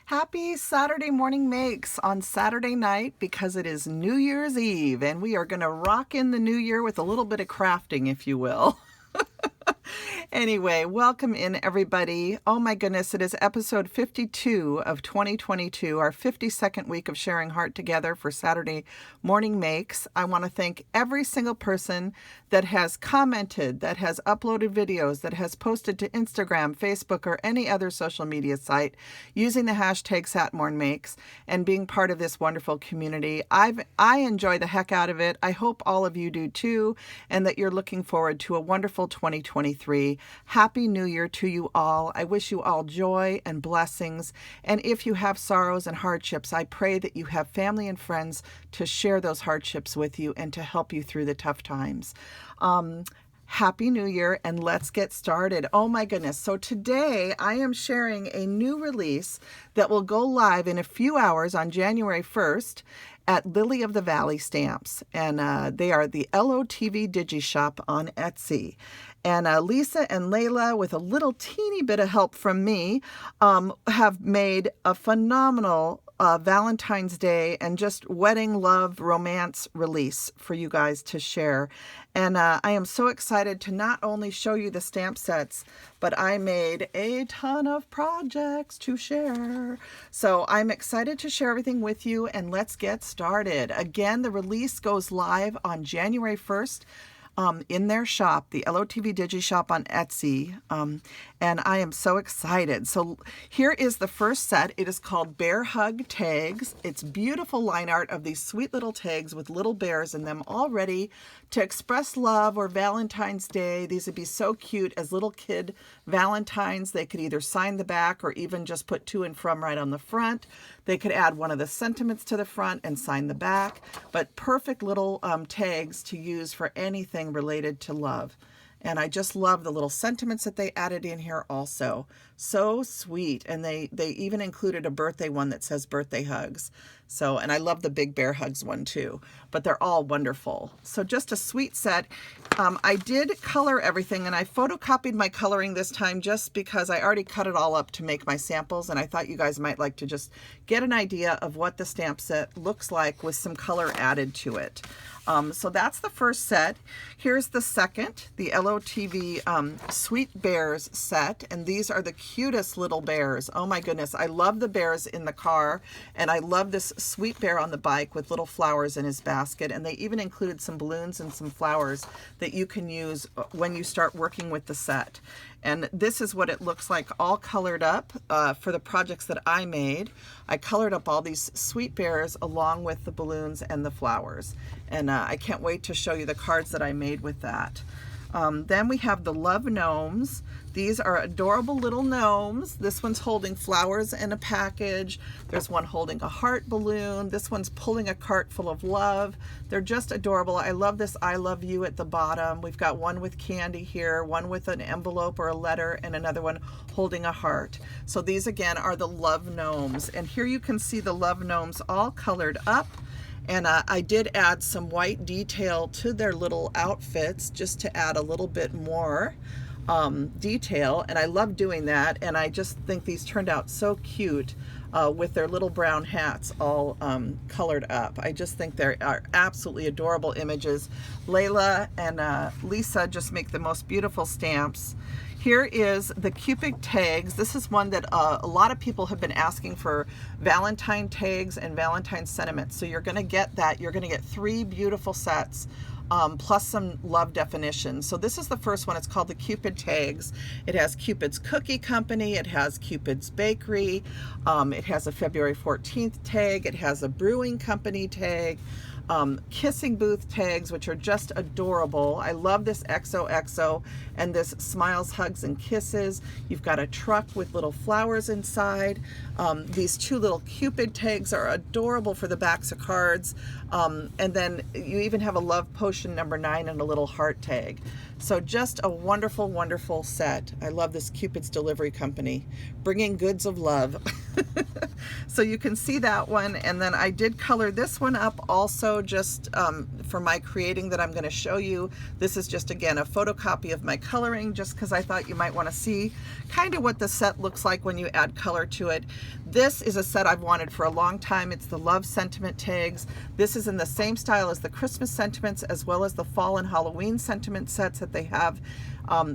Happy Saturday morning makes on Saturday night because it is New Year's Eve and we are going to rock in the new year with a little bit of crafting, if you will. Anyway, welcome in everybody. Oh my goodness, it is episode 52 of 2022, our 52nd week of sharing heart together for Saturday morning makes. I want to thank every single person that has commented, that has uploaded videos, that has posted to Instagram, Facebook, or any other social media site using the hashtag satmornmakes and being part of this wonderful community. I enjoy the heck out of it. I hope all of you do too, and that you're looking forward to a wonderful 2023. Happy New Year to you all. I wish you all joy and blessings. And if you have sorrows and hardships, I pray that you have family and friends to share those hardships with you and to help you through the tough times. Happy New Year, and let's get started. Oh my goodness. So today I am sharing a new release that will go live in a few hours on January 1st at Lili of the Valley Stamps. And they are the LOTV Digi Shop on Etsy. And Lisa and Layla, with a little teeny bit of help from me, have made a phenomenal Valentine's Day and just wedding love romance release for you guys to share. And I am so excited to not only show you the stamp sets, but I made a ton of projects to share. So I'm excited to share everything with you, and let's get started. Again, the release goes live on January 1st. In their shop, the LOTV Digi Shop on Etsy, and I am so excited. So here is the first set. It is called Bear Hug Tags. It's beautiful line art of these sweet little tags with little bears in them, all ready to express love or Valentine's Day. These would be so cute as little kid Valentines. They could either sign the back or even just put to and from right on the front. They could add one of the sentiments to the front and sign the back, but perfect little tags to use for anything related to love. And I just love the little sentiments that they added in here also. So sweet. And they even included a birthday one that says birthday hugs. So, and I love the big bear hugs one too, but they're all wonderful. So just a sweet set. I did color everything, and I photocopied my coloring this time just because I already cut it all up to make my samples, and I thought you guys might like to just get an idea of what the stamp set looks like with some color added to it. So that's the first set. Here's the second, the LOTV Sweet Bears set, and these are the cutest little bears. Oh my goodness, I love the bears in the car, and I love this sweet bear on the bike with little flowers in his basket, and they even included some balloons and some flowers that you can use when you start working with the set. And this is what it looks like all colored up for the projects that I made. I colored up all these sweet bears along with the balloons and the flowers. And I can't wait to show you the cards that I made with that. Then we have the Love Gnomes. These are adorable little gnomes. This one's holding flowers in a package. There's one holding a heart balloon. This one's pulling a cart full of love. They're just adorable. I love this I love you at the bottom. We've got one with candy here, one with an envelope or a letter, and another one holding a heart. So these again are the Love Gnomes. And here you can see the Love Gnomes all colored up. And I did add some white detail to their little outfits just to add a little bit more detail. And I love doing that. And I just think these turned out so cute with their little brown hats all colored up. I just think they are absolutely adorable images. Layla and Lisa just make the most beautiful stamps. Here is the Cupid tags. This is one that a lot of people have been asking for, Valentine tags and Valentine sentiments. So you're going to get that. You're going to get 3 beautiful sets plus some love definitions. So this is the first one. It's called the Cupid tags. It has Cupid's Cookie Company. It has Cupid's Bakery. It has a February 14th tag. It has a Brewing Company tag. Kissing booth tags, which are just adorable. I love this XOXO and this smiles, hugs, and kisses. You've got a truck with little flowers inside. These 2 little Cupid tags are adorable for the backs of cards. And then you even have a love potion number 9 and a little heart tag. So just a wonderful, wonderful set. I love this Cupid's Delivery Company, bringing goods of love. So you can see that one. And then I did color this one up also just for my creating that I'm going to show you. This is just, again, a photocopy of my coloring, just because I thought you might want to see kind of what the set looks like when you add color to it. This is a set I've wanted for a long time. It's the Love Sentiment tags. This is in the same style as the Christmas sentiments, as well as the Fall and Halloween sentiment sets that they have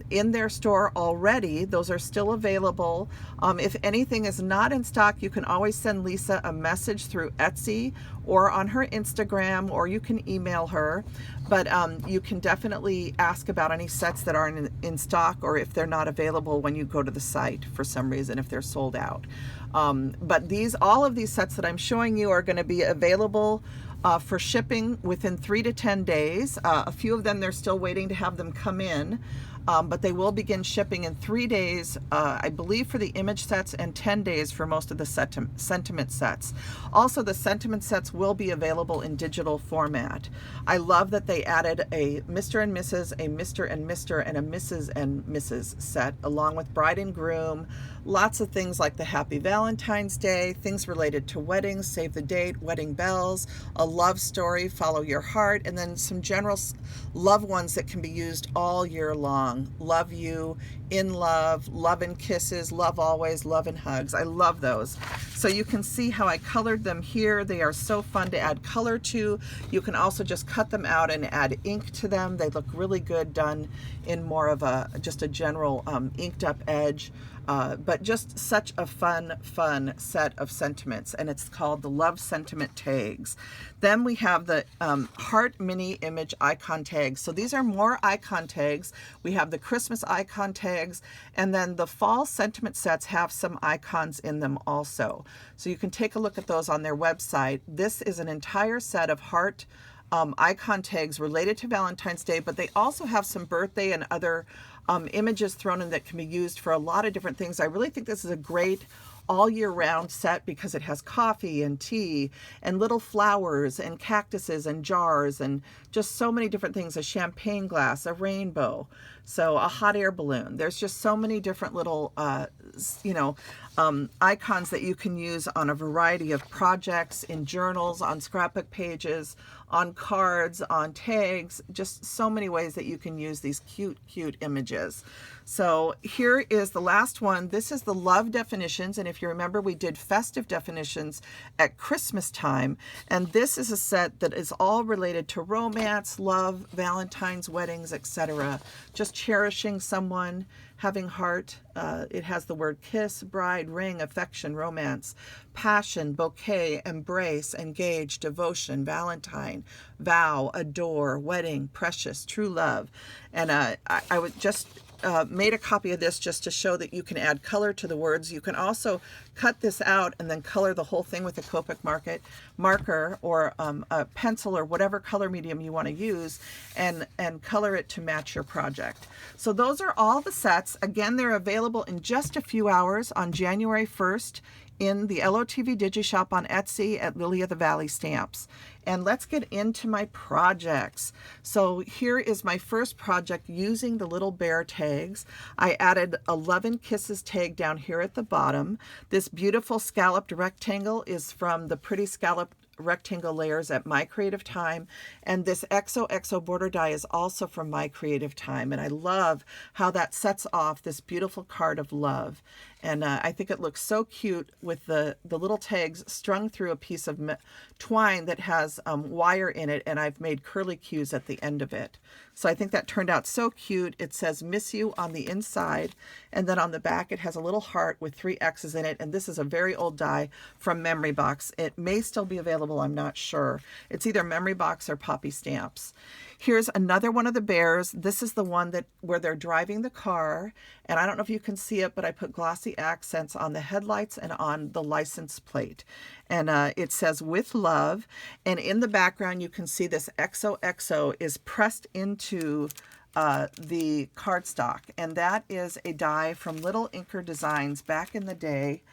in their store already. Those are still available. If anything is not in stock, you can always send Lisa a message through Etsy or on her Instagram, or you can email her. But you can definitely ask about any sets that aren't in stock, or if they're not available when you go to the site for some reason, if they're sold out. But all of these sets that I'm showing you are going to be available for shipping within 3 to 10 days. A few of them, they're still waiting to have them come in. But they will begin shipping in 3 days, I believe, for the image sets, and 10 days for most of the sentiment sets. Also, the sentiment sets will be available in digital format. I love that they added a Mr. and Mrs., a Mr. and Mr., and a Mrs. and Mrs. set, along with bride and groom. Lots of things like the Happy Valentine's Day, things related to weddings, save the date, wedding bells, a love story, follow your heart, and then some general love ones that can be used all year long. Love you, in love, love and kisses, love always, love and hugs. I love those. So you can see how I colored them here. They are so fun to add color to. You can also just cut them out and add ink to them. They look really good done in more of just a general inked up edge. But just such a fun set of sentiments, and it's called the Love Sentiment tags. Then we have the Heart Mini Image Icon tags. So these are more icon tags. We have the Christmas icon tags, and then the Fall Sentiment sets have some icons in them also. So you can take a look at those on their website. This is an entire set of heart icon tags related to Valentine's Day, but they also have some birthday and other images thrown in that can be used for a lot of different things. I really think this is a great all year round set because it has coffee and tea and little flowers and cactuses and jars and just so many different things, a champagne glass, a rainbow, so a hot air balloon. There's just so many different little icons that you can use on a variety of projects, in journals, on scrapbook pages, on cards, on tags, just so many ways that you can use these cute images. So here is the last one. This is the love definitions, and if you remember, we did festive definitions at Christmas time, and this is a set that is all related to romance, love, Valentine's, weddings, etc. Just cherishing someone, having heart. It has the word kiss, bride, ring, affection, romance, passion, bouquet, embrace, engage, devotion, Valentine, vow, adore, wedding, precious, true love. And I would just made a copy of this just to show that you can add color to the words. You can also cut this out and then color the whole thing with a Copic marker or a pencil or whatever color medium you want to use, and color it to match your project. So those are all the sets. Again, they're available in just a few hours on January 1st in the LOTV DigiShop on Etsy at Lily of the Valley Stamps. And let's get into my projects. So here is my first project using the little bear tags. I added a Love and Kisses tag down here at the bottom. This beautiful scalloped rectangle is from the Pretty Scalloped Rectangle Layers at My Creative Time, and this XOXO border die is also from My Creative Time, and I love how that sets off this beautiful card of love. And I think it looks so cute with the little tags strung through a piece of twine that has wire in it, and I've made curly cues at the end of it. So I think that turned out so cute. It says "Miss You" on the inside, and then on the back it has a little heart with 3 X's in it, and this is a very old die from Memory Box. It may still be available, I'm not sure. It's either Memory Box or Poppy Stamps. Here's another one of the bears. This is the one where they're driving the car, and I don't know if you can see it, but I put glossy accents on the headlights and on the license plate. And it says "With Love," and in the background you can see this XOXO is pressed into the cardstock, and that is a die from Little Inker Designs back in the day.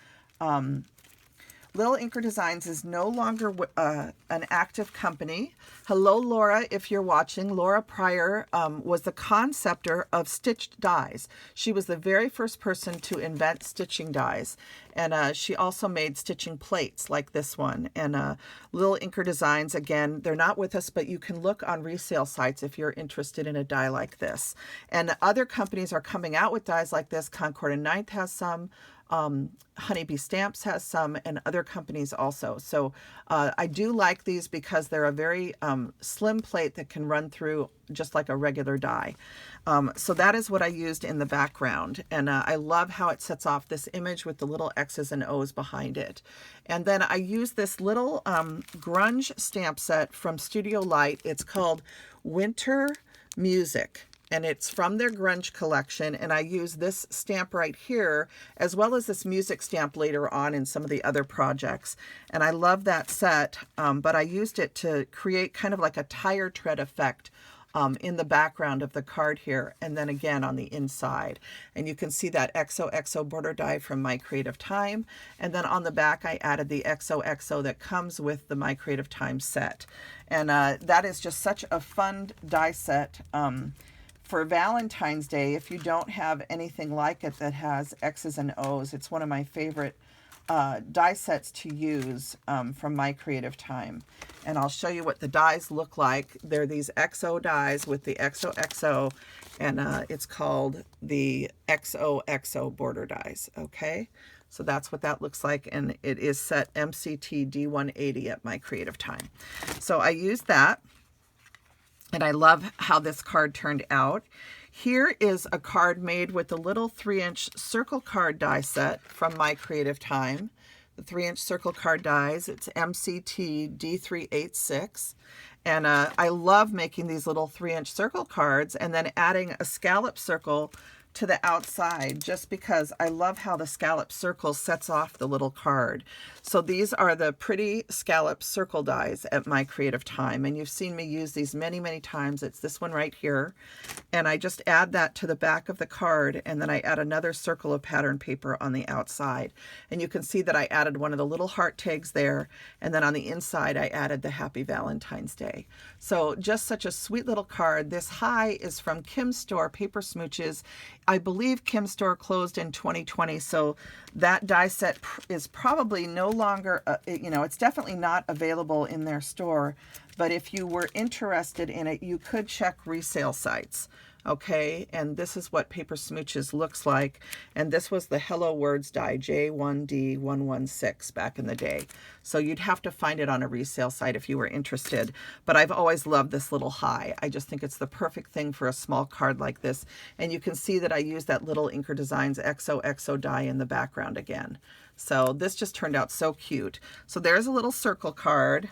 Little Inker Designs is no longer an active company. Hello, Laura, if you're watching. Laura Pryor was the conceptor of stitched dies. She was the very first person to invent stitching dies. And she also made stitching plates like this one. And Little Inker Designs, again, they're not with us, but you can look on resale sites if you're interested in a die like this. And other companies are coming out with dies like this. Concord and Ninth has some. Honeybee Stamps has some, and other companies also. So I do like these because they're a very slim plate that can run through just like a regular die. So that is what I used in the background, and I love how it sets off this image with the little X's and O's behind it. And then I used this little grunge stamp set from Studio Light. It's called Winter Music, and it's from their grunge collection, and I use this stamp right here as well as this music stamp later on in some of the other projects. And I love that set, but I used it to create kind of like a tire tread effect in the background of the card here, and then again on the inside. And you can see that XOXO border die from My Creative Time, and then on the back I added the XOXO that comes with the My Creative Time set. And that is just such a fun die set. For Valentine's Day, if you don't have anything like it that has X's and O's, it's one of my favorite die sets to use from My Creative Time. And I'll show you what the dies look like. They're these XO dies with the XOXO, and it's called the XOXO border dies, okay? So that's what that looks like, and it is set MCT D180 at My Creative Time. So I used that. And I love how this card turned out. Here is a card made with the little 3-inch circle card die set from My Creative Time. The 3-inch circle card dies. It's MCT D386. And I love making these little 3-inch circle cards and then adding a scallop circle to the outside, just because I love how the scallop circle sets off the little card. So these are the pretty scallop circle dies at My Creative Time, and you've seen me use these many, many times. It's this one right here, and I just add that to the back of the card, and then I add another circle of pattern paper on the outside. And you can see that I added one of the little heart tags there, and then on the inside I added the Happy Valentine's Day. So just such a sweet little card. This high is from Kim's store, Paper Smooches. I believe Kim's store closed in 2020, so that die set is probably no longer, it's definitely not available in their store, but if you were interested in it, you could check resale sites. Okay, and this is what Paper Smooches looks like, and this was the Hello Words die, J1D116 back in the day. So you'd have to find it on a resale site if you were interested, but I've always loved this little high. I just think it's the perfect thing for a small card like this, and you can see that I use that Little Inker Designs XOXO die in the background again. So this just turned out so cute. So there's a little circle card.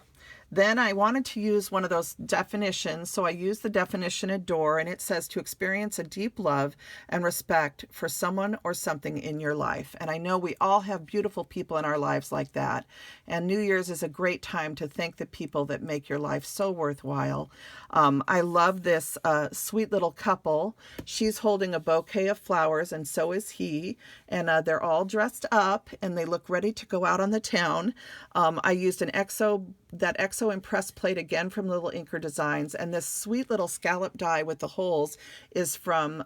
Then I wanted to use one of those definitions, so I used the definition Adore, and it says to experience a deep love and respect for someone or something in your life. And I know we all have beautiful people in our lives like that, and New Year's is a great time to thank the people that make your life so worthwhile. I love this sweet little couple. She's holding a bouquet of flowers, and so is he, and they're all dressed up, and they look ready to go out on the town. I used that XO Impress plate again from Little Inker Designs, and this sweet little scallop die with the holes is from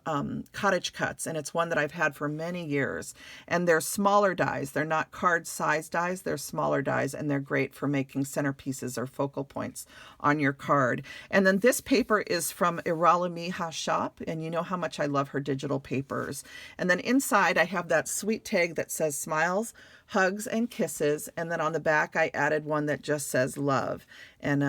Cottage Cuts, and it's one that I've had for many years. And they're smaller dies. They're not card size dies, they're smaller dies, and they're great for making centerpieces or focal points on your card. And then this paper is from Iralamija Shop, and you know how much I love her digital papers. And then inside I have that sweet tag that says Smiles, Hugs, and Kisses, and then on the back I added one that just says Love. And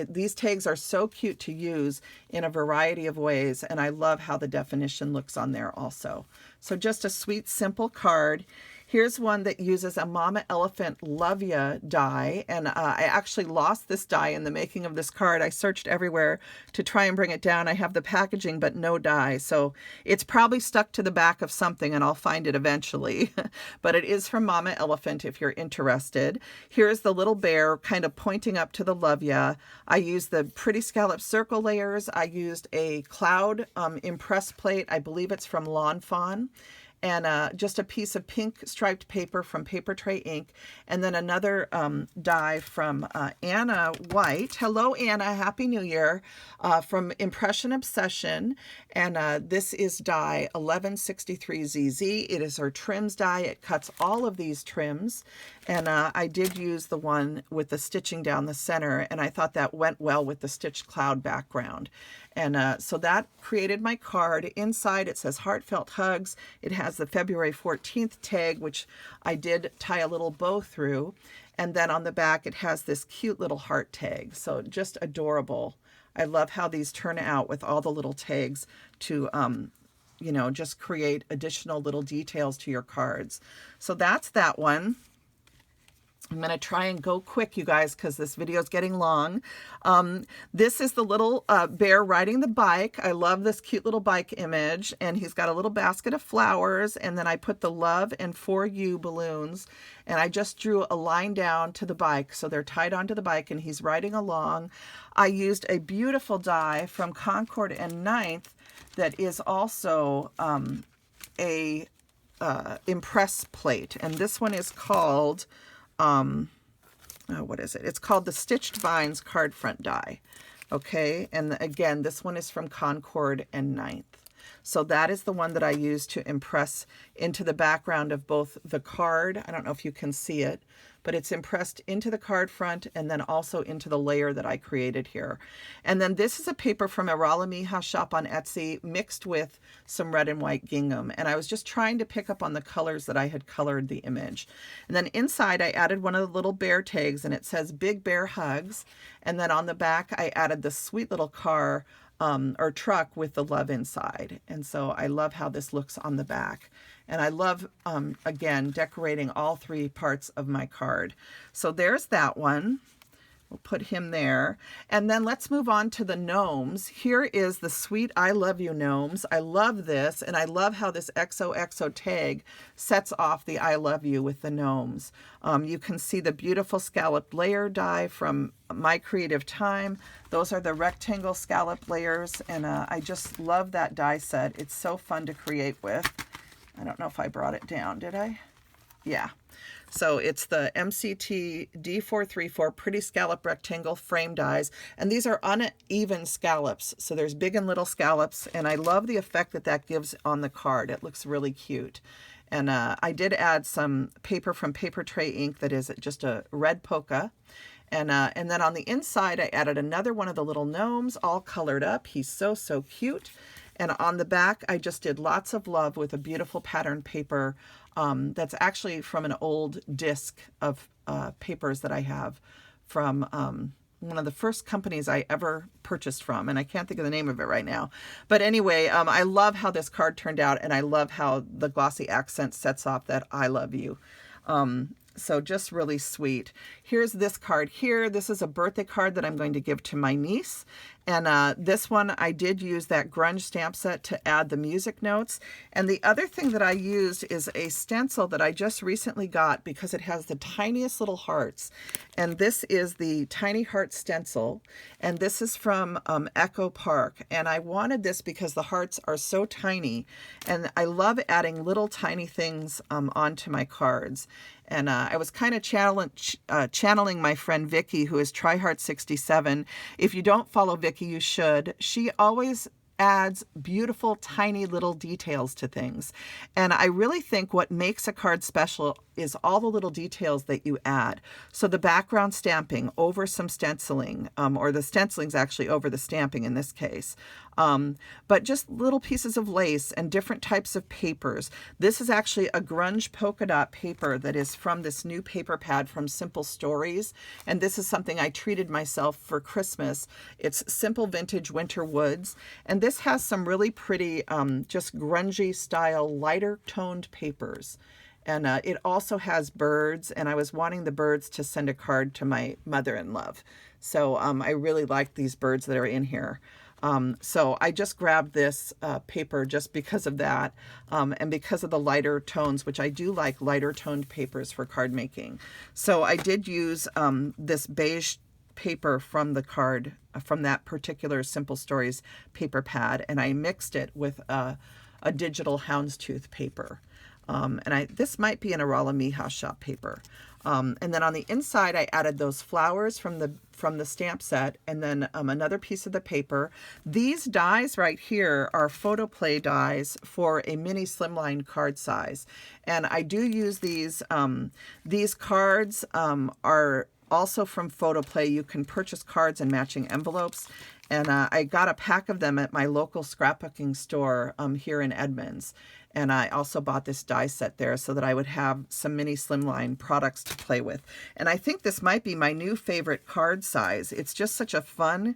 these tags are so cute to use in a variety of ways, and I love how the definition looks on there also. So just a sweet, simple card. Here's one that uses a Mama Elephant Love Ya die, and I actually lost this die in the making of this card. I searched everywhere to try and bring it down. I have the packaging, but no die, so it's probably stuck to the back of something, and I'll find it eventually. But it is from Mama Elephant if you're interested. Here's the little bear kind of pointing up to the Love Ya. I used the pretty scallop circle layers. I used a cloud impress plate. I believe it's from Lawn Fawn. and just a piece of pink striped paper from Paper Tray Ink, and then another die from Anna White. Hello, Anna. Happy New Year. From Impression Obsession, and this is die 1163ZZ. It is her trims die. It cuts all of these trims, and I did use the one with the stitching down the center, and I thought that went well with the stitched cloud background. And so that created my card. Inside it says Heartfelt Hugs. It has the February 14th tag, which I did tie a little bow through. And then on the back it has this cute little heart tag. So just adorable. I love how these turn out with all the little tags to, you know, just create additional little details to your cards. So that's that one. I'm going to try and go quick, you guys, because this video is getting long. This is the little bear riding the bike. I love this cute little bike image, and he's got a little basket of flowers, and then I put the love and for you balloons, and I just drew a line down to the bike, so they're tied onto the bike, and he's riding along. I used a beautiful die from Concord and Ninth that is also a impress plate, and this one is called... what is it? It's called the Stitched Vines card front die. Okay, and again, this one is from Concord and Ninth. So that is the one that I use to impress into the background of both the card. I don't know if you can see it, but it's impressed into the card front and then also into the layer that I created here. And then this is a paper from Iralamija Shop on Etsy mixed with some red and white gingham. And I was just trying to pick up on the colors that I had colored the image. And then inside I added one of the little bear tags, and it says Big Bear Hugs. And then on the back I added this sweet little car or truck with the love inside. And so I love how this looks on the back. And I love, again, decorating all three parts of my card. So there's that one. We'll put him there. And then let's move on to the gnomes. Here is the Sweet I Love You Gnomes. I love this, and I love how this XOXO tag sets off the I Love You with the gnomes. You can see the beautiful scalloped layer die from My Creative Time. Those are the rectangle scallop layers, and I just love that die set. It's so fun to create with. I don't know if I brought it down, did I? Yeah. So it's the MCT D434 Pretty Scallop Rectangle Frame dies. And these are uneven scallops. So there's big and little scallops. And I love the effect that that gives on the card. It looks really cute. And I did add some paper from Paper Tray Ink that is just a red polka. And then on the inside, I added another one of the little gnomes all colored up. He's so, so cute. And on the back, I just did lots of love with a beautiful pattern paper that's actually from an old disc of papers that I have from one of the first companies I ever purchased from, and I can't think of the name of it right now. But anyway, I love how this card turned out, and I love how the glossy accent sets off that I love you. So just really sweet. Here's this card here. This is a birthday card that I'm going to give to my niece. And this one, I did use that grunge stamp set to add the music notes. And the other thing that I used is a stencil that I just recently got because it has the tiniest little hearts. And this is the Tiny Heart stencil. And this is from Echo Park. And I wanted this because the hearts are so tiny. And I love adding little tiny things onto my cards. And I was kind of channeling my friend Vicky, who is TryHeart67. If you don't follow Vicky, you should. She always adds beautiful, tiny little details to things. And I really think what makes a card special is all the little details that you add. So the background stamping over some stenciling, or the stenciling's actually over the stamping in this case. But just little pieces of lace and different types of papers. This is actually a grunge polka dot paper that is from this new paper pad from Simple Stories. And this is something I treated myself for Christmas. It's Simple Vintage Winter Woods. And this has some really pretty, just grungy style, lighter toned papers. And it also has birds, and I was wanting the birds to send a card to my mother-in-law. So I really like these birds that are in here. So I just grabbed this paper just because of that, and because of the lighter tones, which I do like lighter toned papers for card making. So I did use this beige paper from the card, from that particular Simple Stories paper pad, and I mixed it with a digital houndstooth paper. This might be an Iralamija Shop paper. And then on the inside, I added those flowers from the stamp set, and then another piece of the paper. These dies right here are photoplay dies for a mini slimline card size, and I do use these. These cards are also from photoplay. You can purchase cards and matching envelopes. And I got a pack of them at my local scrapbooking store here in Edmonds. And I also bought this die set there so that I would have some mini slimline products to play with. And I think this might be my new favorite card size. It's just such a fun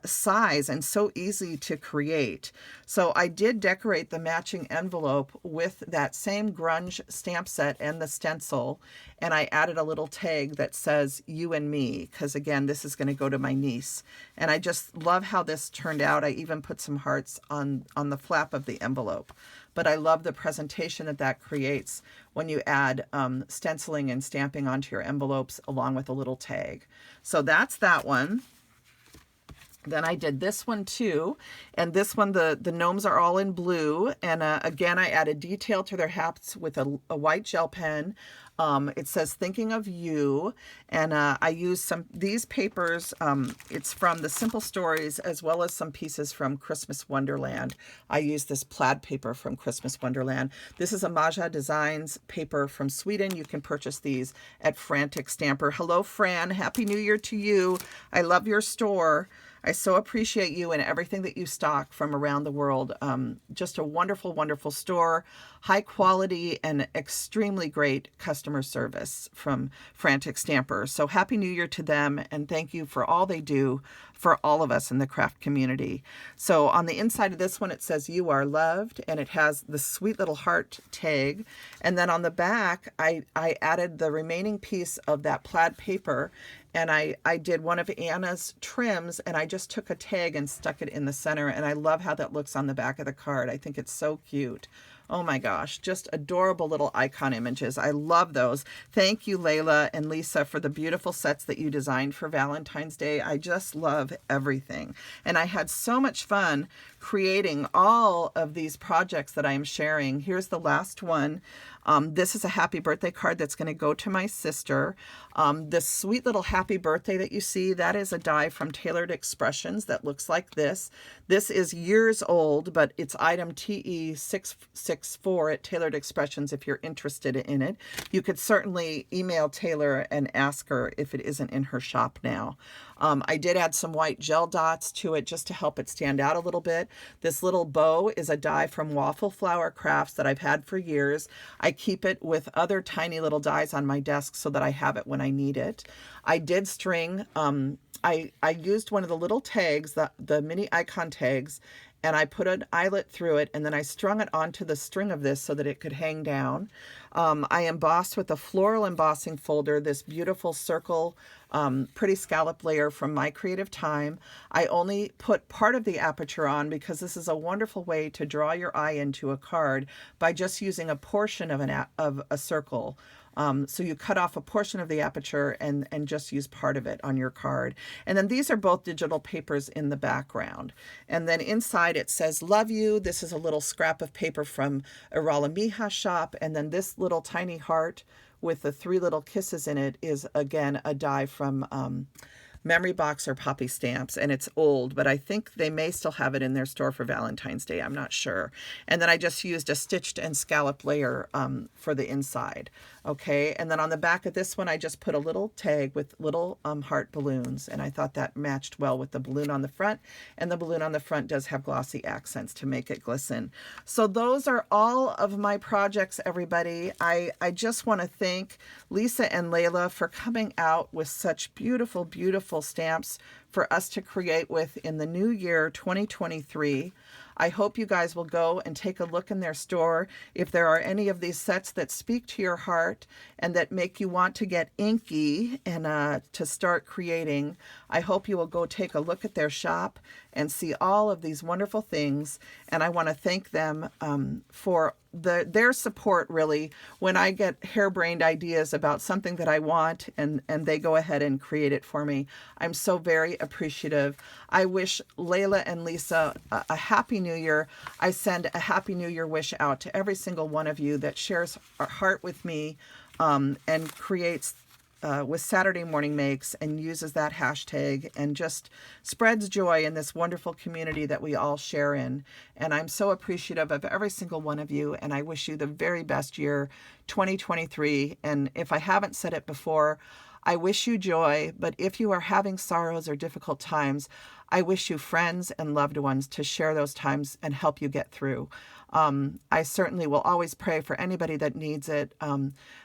size and so easy to create. So I did decorate the matching envelope with that same grunge stamp set and the stencil, and I added a little tag that says "You and Me," because again, this is going to go to my niece. And I just love how this turned out. I even put some hearts on the flap of the envelope. But I love the presentation that creates when you add stenciling and stamping onto your envelopes along with a little tag. So that's that one. Then I did this one too, and this one, the gnomes are all in blue, and again, I added detail to their hats with a white gel pen. It says "Thinking of You," and I used these papers. It's from the Simple Stories as well as some pieces from Christmas Wonderland. I used this plaid paper from Christmas Wonderland. This is a Maja Designs paper from Sweden. You can purchase these at Frantic Stamper. Hello, Fran. Happy New Year to you. I love your store. I so appreciate you and everything that you stock from around the world. Just a wonderful, wonderful store, high quality and extremely great customer service from Frantic Stamper. So Happy New Year to them, and thank you for all they do for all of us in the craft community. So on the inside of this one, it says "You Are Loved," and it has the sweet little heart tag. And then on the back, I added the remaining piece of that plaid paper, and I did one of Anna's trims, and I just took a tag and stuck it in the center, and I love how that looks on the back of the card. I think it's so cute. Oh my gosh, just adorable little icon images. I love those. Thank you, Layla and Lisa, for the beautiful sets that you designed for Valentine's Day. I just love everything. And I had so much fun creating all of these projects that I am sharing. Here's the last one. This is a happy birthday card that's going to go to my sister. This sweet little happy birthday that you see, that is a die from Tailored Expressions that looks like this. This is years old, but it's item TE664 at Tailored Expressions if you're interested in it. You could certainly email Taylor and ask her if it isn't in her shop now. I did add some white gel dots to it just to help it stand out a little bit. This little bow is a die from Waffle Flower Crafts that I've had for years. I keep it with other tiny little dies on my desk so that I have it when I need it. I did string, I used one of the little tags, the mini icon tags, and I put an eyelet through it, and then I strung it onto the string of this so that it could hang down. I embossed with a floral embossing folder this beautiful circle, pretty scallop layer from My Creative Time. I only put part of the aperture on because this is a wonderful way to draw your eye into a card by just using a portion of a circle. So you cut off a portion of the aperture and just use part of it on your card. And then these are both digital papers in the background. And then inside it says "Love You." This is a little scrap of paper from Iralamija Shop. And then this little tiny heart with the 3 little kisses in it is, again, a die from Memory Box or Poppy Stamps, and it's old, but I think they may still have it in their store for Valentine's Day. I'm not sure. And then I just used a stitched and scallop layer for the inside. Okay, and then on the back of this one, I just put a little tag with little heart balloons, and I thought that matched well with the balloon on the front, and the balloon on the front does have glossy accents to make it glisten. So those are all of my projects, everybody. I just want to thank Lisa and Layla for coming out with such beautiful, beautiful stamps for us to create with in the new year 2023. I hope you guys will go and take a look in their store. If there are any of these sets that speak to your heart and that make you want to get inky and to start creating, I hope you will go take a look at their shop and see all of these wonderful things. And I want to thank them for their support, really, when I get harebrained ideas about something that I want and they go ahead and create it for me. I'm so very appreciative. I wish Layla and Lisa a Happy New Year. I send a Happy New Year wish out to every single one of you that shares our heart with me and creates with Saturday Morning Makes and uses that hashtag and just spreads joy in this wonderful community that we all share in. And I'm so appreciative of every single one of you, and I wish you the very best year, 2023. And if I haven't said it before, I wish you joy, but if you are having sorrows or difficult times, I wish you friends and loved ones to share those times and help you get through. I certainly will always pray for anybody that needs it.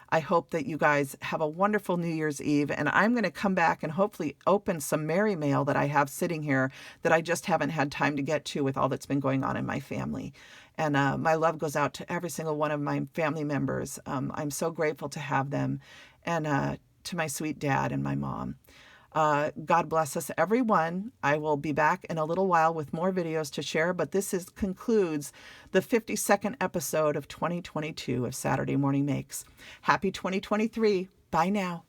I hope that you guys have a wonderful New Year's Eve, and I'm going to come back and hopefully open some Merry Mail that I have sitting here that I just haven't had time to get to with all that's been going on in my family. And my love goes out to every single one of my family members. I'm so grateful to have them, and to my sweet dad and my mom. God bless us, everyone. I will be back in a little while with more videos to share, but concludes the 52nd episode of 2022 of Saturday Morning Makes. Happy 2023. Bye now.